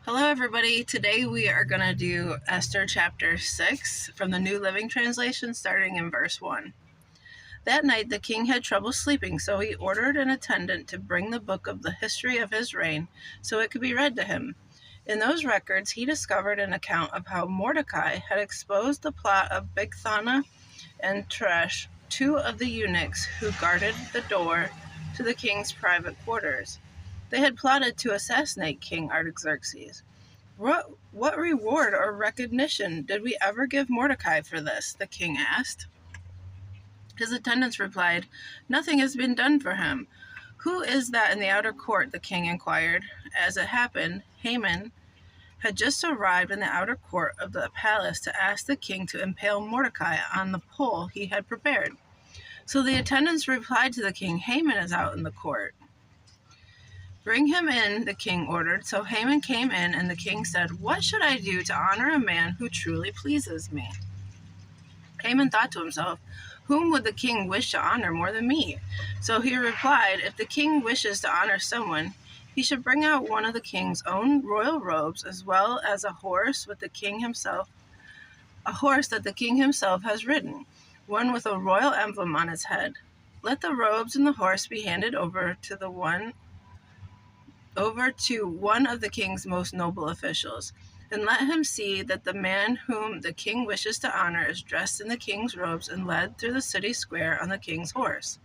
Hello everybody, today we are going to do Esther chapter 6 from the New Living Translation starting in verse 1. That night the king had trouble sleeping, so he ordered an attendant to bring the book of the history of his reign so it could be read to him. In those records he discovered an account of how Mordecai had exposed the plot of Bigthana and Teresh, two of the eunuchs who guarded the door to the king's private quarters. They had plotted to assassinate King Artaxerxes. What reward or recognition did we ever give Mordecai for this? The king asked. His attendants replied, "Nothing has been done for him." "Who is that in the outer court?" the king inquired. As it happened, Haman had just arrived in the outer court of the palace to ask the king to impale Mordecai on the pole he had prepared. So the attendants replied to the king, "Haman is out in the court." "Bring him in," the king ordered. So Haman came in, and the king said, "What should I do to honor a man who truly pleases me?" Haman thought to himself, "Whom would the king wish to honor more than me?" So he replied, "If the king wishes to honor someone, he should bring out one of the king's own royal robes, as well as a horse that the king himself has ridden, one with a royal emblem on its head. Let the robes and the horse be handed over to one of the king's most noble officials, and let him see that the man whom the king wishes to honor is dressed in the king's robes and led through the city square on the king's horse.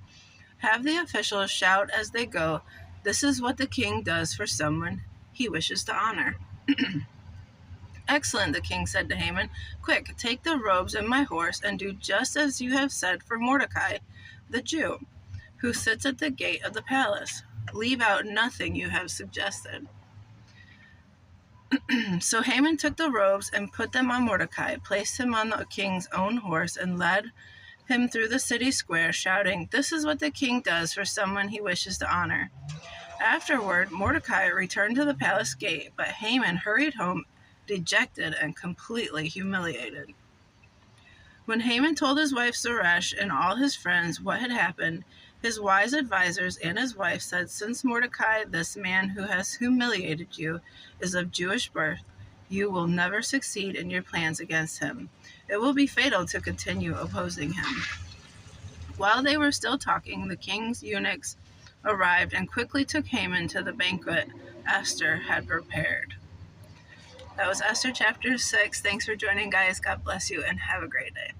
Have the officials shout as they go, 'This is what the king does for someone he wishes to honor.'" "Excellent," the king said to Haman. "Quick, take the robes and my horse and do just as you have said for Mordecai, the Jew, who sits at the gate of the palace. Leave out nothing you have suggested." So Haman took the robes and put them on Mordecai, placed him on the king's own horse, and led him through the city square, shouting, "This is what the king does for someone he wishes to honor." Afterward, Mordecai returned to the palace gate, but Haman hurried home, dejected and completely humiliated. When Haman told his wife Zeresh and all his friends what had happened, his wise advisors and his wife said, "Since Mordecai, this man who has humiliated you, is of Jewish birth, you will never succeed in your plans against him. It will be fatal to continue opposing him." While they were still talking, the king's eunuchs arrived and quickly took Haman to the banquet Esther had prepared. That was Esther chapter 6. Thanks for joining, guys. God bless you and have a great day.